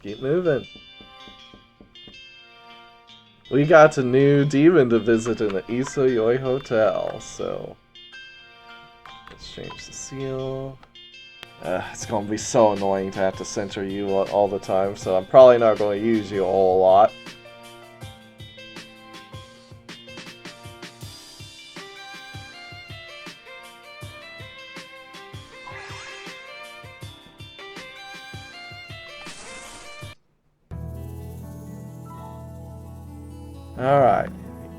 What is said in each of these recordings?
keep moving. We got a new demon to visit in the Isayoi Hotel, so let's change the seal. It's gonna be so annoying to have to center you all the time, so I'm probably not going to use you a whole lot. Alright,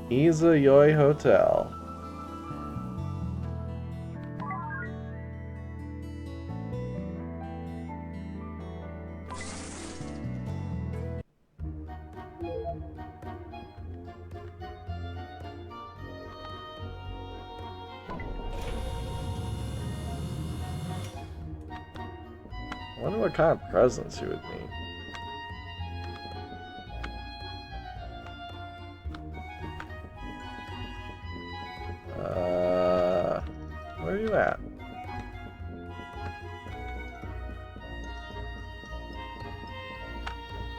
Isayoi Hotel. I wonder what kind of presents you would need. Where are you at?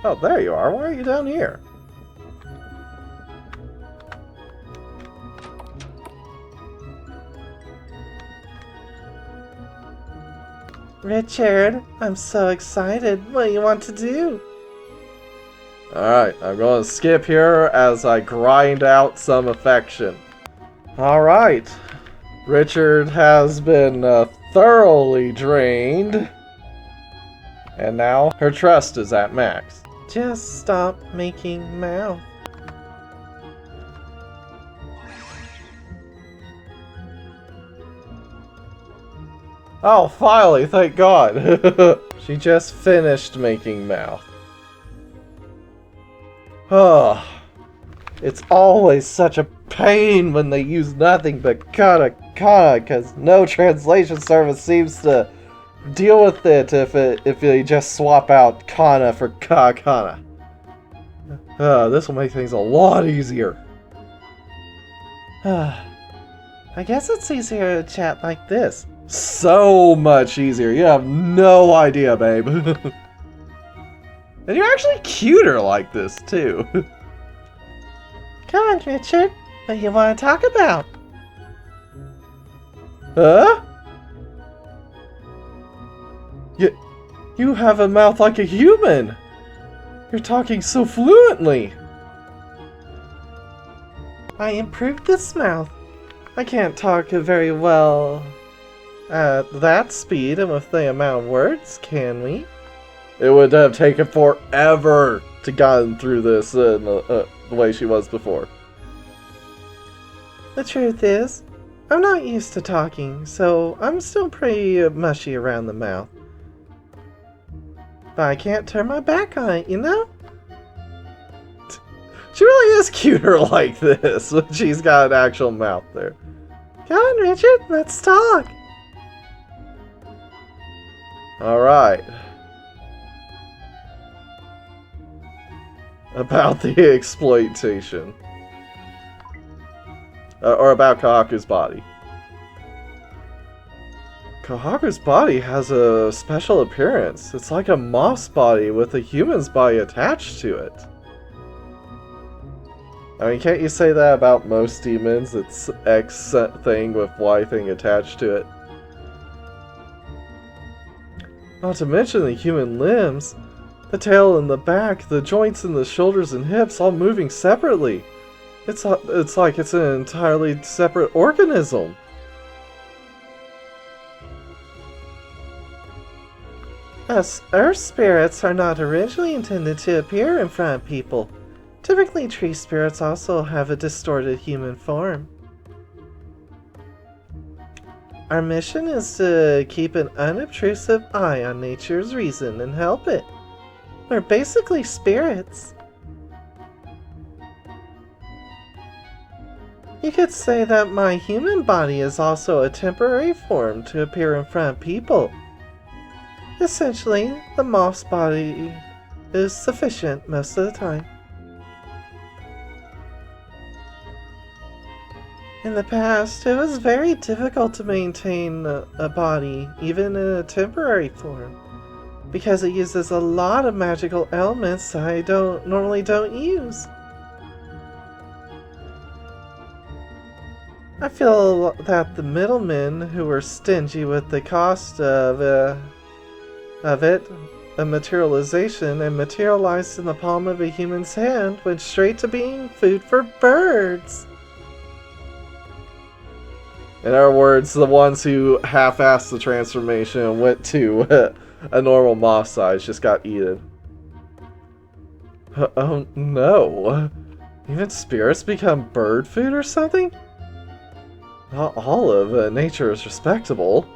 Oh, there you are. Why are you down here? Richard, I'm so excited. What do you want to do? Alright, I'm going to skip here as I grind out some affection. Alright, Richard has been thoroughly drained. And now her trust is at max. Just stop making mouth. Oh, finally, thank God. She just finished making mouth. Oh, it's always such a pain when they use nothing but kana because no translation service seems to deal with it if they just swap out kana for kana. This will make things a lot easier. I guess it's easier to chat like this. So much easier. You have no idea, babe. And you're actually cuter like this, too. Come on, Richard. What do you want to talk about? Huh? You have a mouth like a human. You're talking so fluently. I improved this mouth. I can't talk very well at that speed and with the amount of words, can we? It would have taken forever to gotten through this the way she was before. The truth is, I'm not used to talking, so I'm still pretty mushy around the mouth. But I can't turn my back on it, you know? She really is cuter like this when she's got an actual mouth there. Come on, Richard, let's talk. Alright. About the exploitation. Or about Kohaku's body. Kohaku's body has a special appearance. It's like a moth's body with a human's body attached to it. I mean, can't you say that about most demons? It's X thing with Y thing attached to it. Not to mention the human limbs. The tail and the back, the joints and the shoulders and hips all moving separately. It's like it's an entirely separate organism. Us earth spirits are not originally intended to appear in front of people. Typically, tree spirits also have a distorted human form. Our mission is to keep an unobtrusive eye on nature's reason and help it. We're basically spirits. You could say that my human body is also a temporary form to appear in front of people. Essentially, the moth's body is sufficient most of the time. In the past, it was very difficult to maintain a body, even in a temporary form. because it uses a lot of magical elements I normally don't use. I feel that the middlemen who were stingy with the cost of it, a materialization, and materialized in the palm of a human's hand, went straight to being food for birds. In other words, the ones who half-assed the transformation and went to a normal moth size just got eaten. Oh no. Even spirits become bird food or something? Not all of nature is respectable.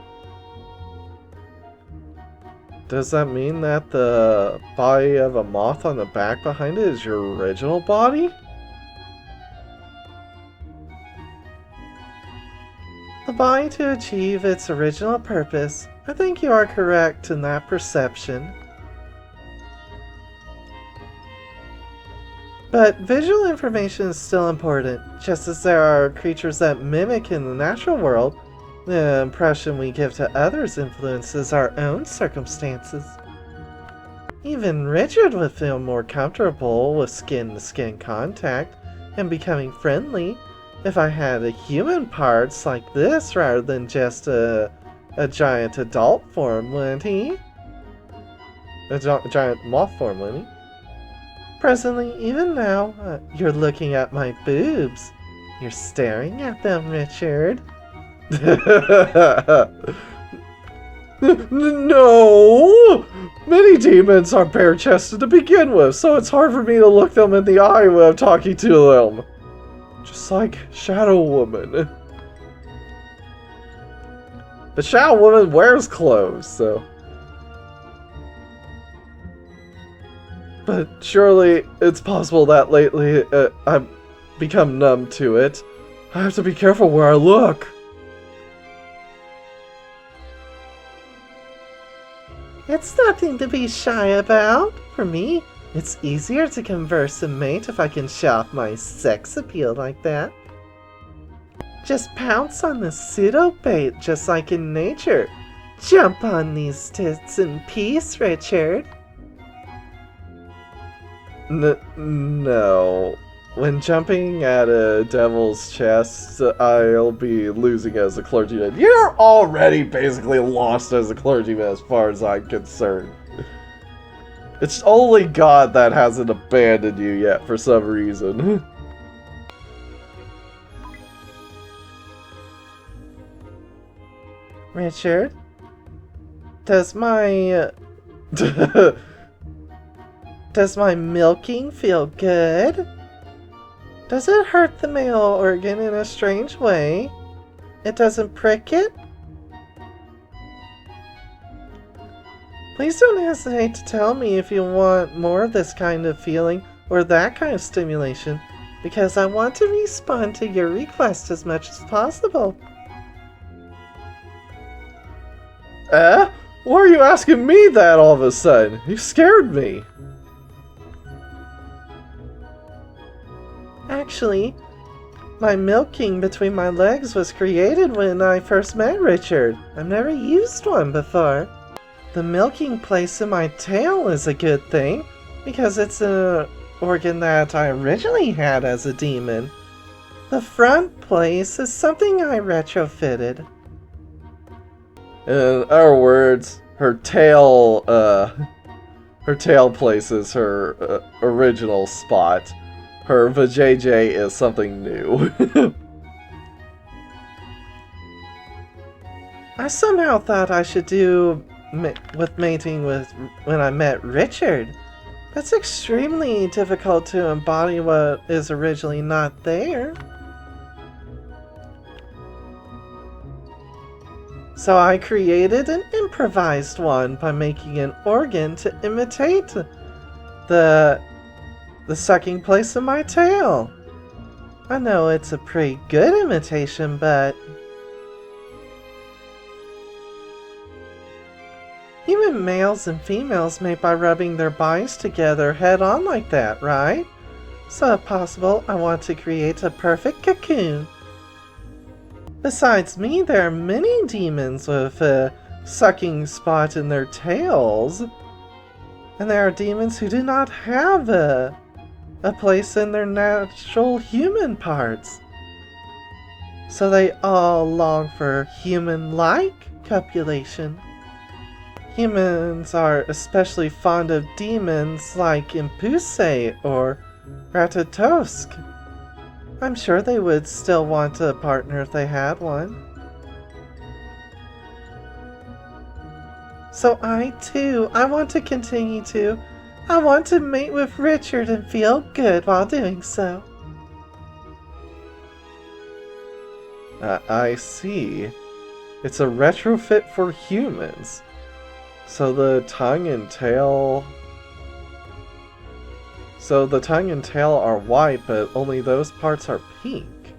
Does that mean that the body of a moth on the back behind it is your original body? The body to achieve its original purpose. I think you are correct in that perception. But visual information is still important, just as there are creatures that mimic in the natural world. The impression we give to others influences our own circumstances. Even Richard would feel more comfortable with skin-to-skin contact and becoming friendly if I had a human parts like this rather than just a giant adult form, wouldn't he? A giant moth form, wouldn't he? Presently, even now, you're looking at my boobs. You're staring at them, Richard. No! Many demons are bare-chested to begin with, so it's hard for me to look them in the eye when I'm talking to them. Just like Shadow Woman. But Shadow Woman wears clothes, so... But surely it's possible that lately I've become numb to it. I have to be careful where I look. It's nothing to be shy about. For me, it's easier to converse and mate if I can show off my sex appeal like that. Just pounce on the pseudo-bait just like in nature. Jump on these tits in peace, Richard. No. When jumping at a devil's chest, I'll be losing as a clergyman. You're already basically lost as a clergyman as far as I'm concerned. It's only God that hasn't abandoned you yet for some reason. Richard? Does my milking feel good? Does it hurt the male organ in a strange way? It doesn't prick it? Please don't hesitate to tell me if you want more of this kind of feeling or that kind of stimulation, because I want to respond to your request as much as possible. Why are you asking me that all of a sudden? You scared me. Actually, my milking between my legs was created when I first met Richard. I've never used one before. The milking place in my tail is a good thing, because it's an organ that I originally had as a demon. The front place is something I retrofitted. In other words, her tail place is her original spot. Her vajayjay is something new. I somehow thought I should do with mating with when I met Richard. That's extremely difficult to embody what is originally not there. So I created an improvised one by making an organ to imitate the sucking place of my tail. I know it's a pretty good imitation, but even males and females mate by rubbing their bodies together head on like that, right? So if possible, I want to create a perfect cocoon. Besides me, there are many demons with a sucking spot in their tails. And there are demons who do not have a place in their natural human parts. So they all long for human-like copulation. Humans are especially fond of demons like Impuse or Ratatosk. I'm sure they would still want a partner if they had one. So I want to continue to. I want to mate with Richard and feel good while doing so. I see. It's a retrofit for humans. So the tongue and tail are white, but only those parts are pink.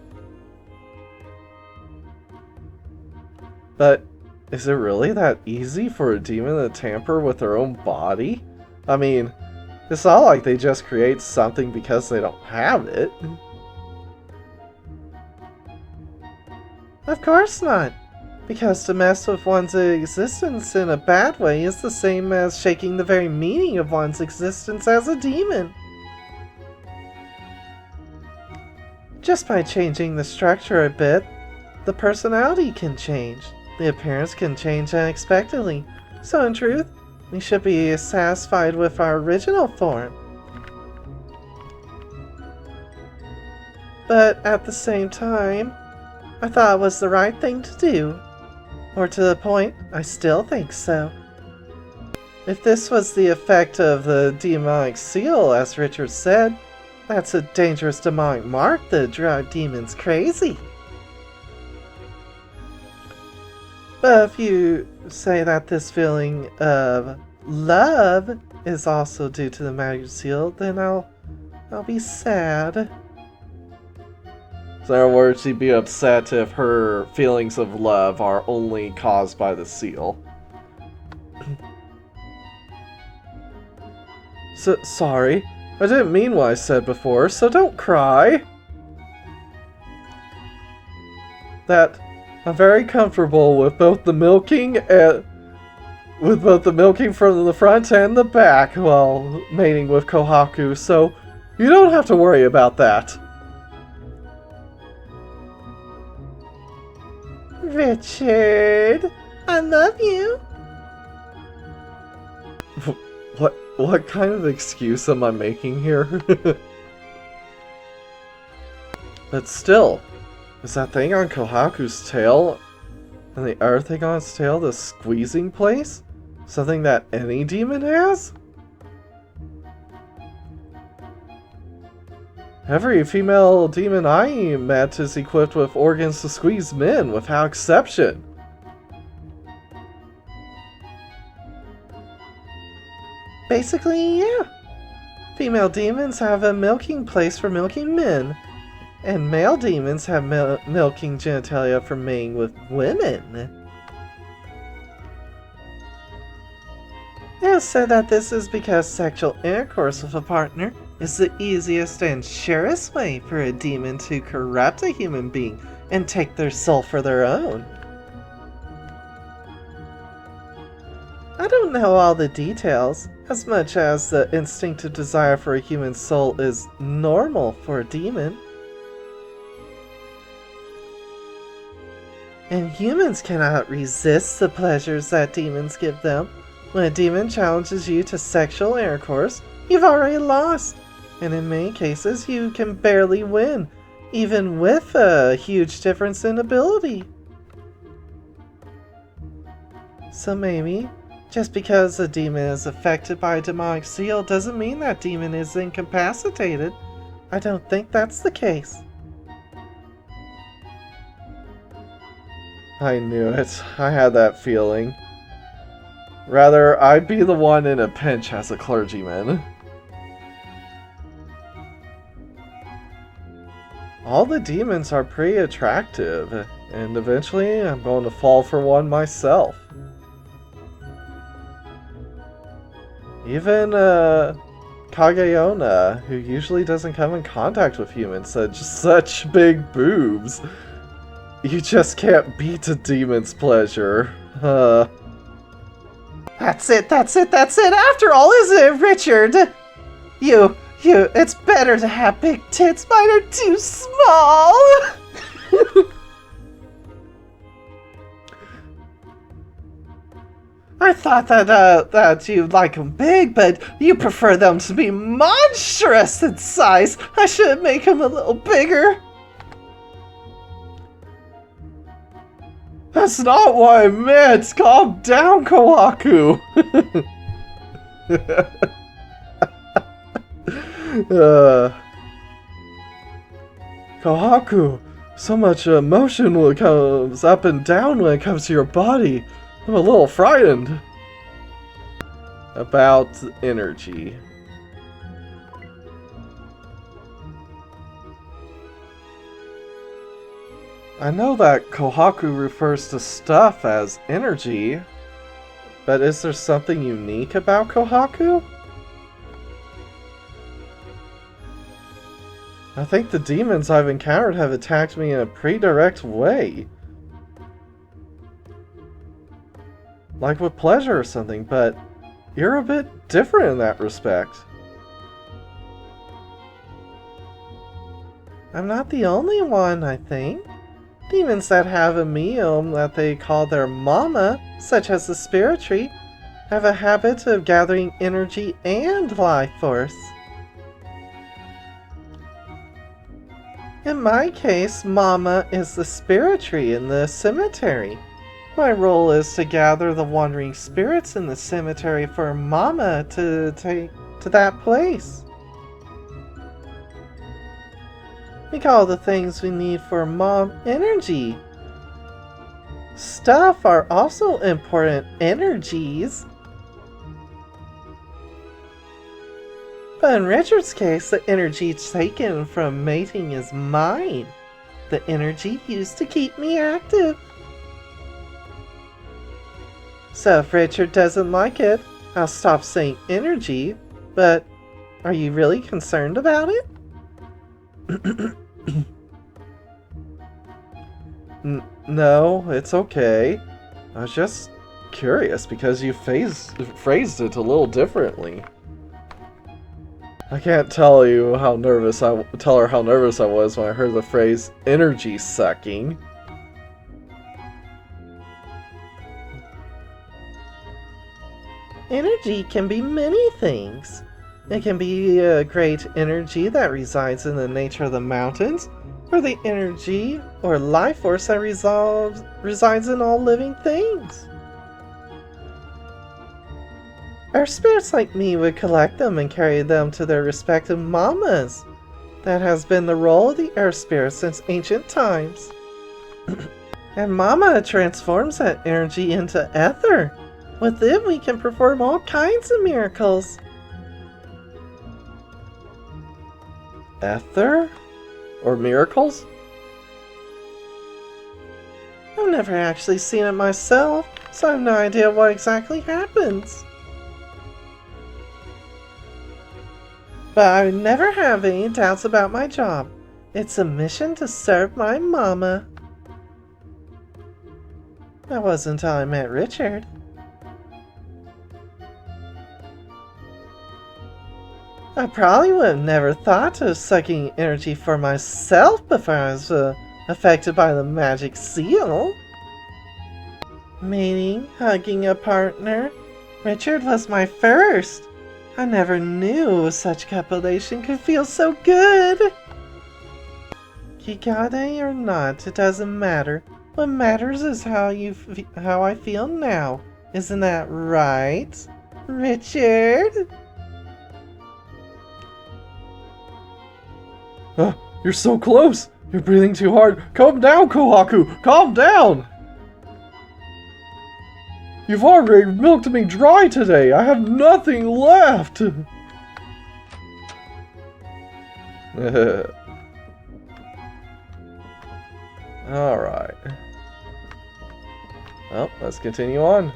But is it really that easy for a demon to tamper with their own body? I mean, it's not like they just create something because they don't have it. Of course not. Because to mess with one's existence in a bad way is the same as shaking the very meaning of one's existence as a demon. Just by changing the structure a bit, the personality can change. The appearance can change unexpectedly. So in truth, we should be satisfied with our original form. But at the same time, I thought it was the right thing to do. Or to the point, I still think so. If this was the effect of the demonic seal, as Richard said, that's a dangerous demonic mark that drive demons crazy. But if you say that this feeling of love is also due to the magic seal, then I'll be sad. So in other words, she'd be upset if her feelings of love are only caused by the seal. Sorry, I didn't mean what I said before, so don't cry. That I'm very comfortable with both the milking from the front and the back while mating with Kohaku, so you don't have to worry about that. Richard, I love you. What kind of excuse am I making here? But still, is that thing on Kohaku's tail and the other thing on its tail the squeezing place? Something that any demon has? Every female demon I met is equipped with organs to squeeze men, without exception. Basically, yeah. Female demons have a milking place for milking men, and male demons have milking genitalia for mating with women. It is said that this is because sexual intercourse with a partner is the easiest and surest way for a demon to corrupt a human being and take their soul for their own. I don't know all the details, as much as the instinctive desire for a human soul is normal for a demon. And humans cannot resist the pleasures that demons give them. When a demon challenges you to sexual intercourse, you've already lost. And in many cases, you can barely win, even with a huge difference in ability. So maybe, just because a demon is affected by a demonic seal doesn't mean that demon is incapacitated. I don't think that's the case. I knew it. I had that feeling. Rather, I'd be the one in a pinch as a clergyman. All the demons are pretty attractive, and eventually I'm going to fall for one myself. Even Kageona, who usually doesn't come in contact with humans, had just such big boobs. You just can't beat a demon's pleasure. That's it. After all, isn't it, Richard? It's better to have big tits. Mine are too small. I thought that you like them big, but you prefer them to be monstrous in size. I should make them a little bigger. That's not what I meant! Calm down, Kohaku! Kohaku, so much emotion comes up and down when it comes to your body. I'm a little frightened. About energy. I know that Kohaku refers to stuff as energy, but is there something unique about Kohaku? I think the demons I've encountered have attacked me in a pretty direct way. Like with pleasure or something, but you're a bit different in that respect. I'm not the only one, I think. Demons that have a meal that they call their mama, such as the spirit tree, have a habit of gathering energy and life force. In my case, mama is the spirit tree in the cemetery. My role is to gather the wandering spirits in the cemetery for mama to take to that place. We call the things we need for mom energy. Stuff are also important energies. But in Richard's case, the energy taken from mating is mine. The energy used to keep me active. So if Richard doesn't like it, I'll stop saying energy, but are you really concerned about it? No, it's okay. I was just curious because you phrased it a little differently. I can't tell her how nervous I was when I heard the phrase energy sucking. Energy can be many things. It can be a great energy that resides in the nature of the mountains, or the energy or life force that resides in all living things. Our spirits like me would collect them and carry them to their respective mamas. That has been the role of the earth spirit since ancient times. And mama transforms that energy into ether. With it we can perform all kinds of miracles. Ether? Or miracles? I've never actually seen it myself, so I have no idea what exactly happens. But I would never have any doubts about my job. It's a mission to serve my mama. That wasn't until I met Richard. I probably would have never thought of sucking energy for myself before I was affected by the magic seal. Mating, hugging a partner. Richard was my first. I never knew such copulation could feel so good. Kikade or not, it doesn't matter. What matters is how I feel now. Isn't that right, Richard? You're so close! You're breathing too hard! Calm down, Kohaku! Calm down! You've already milked me dry today! I have nothing left! Alright. Well, let's continue on.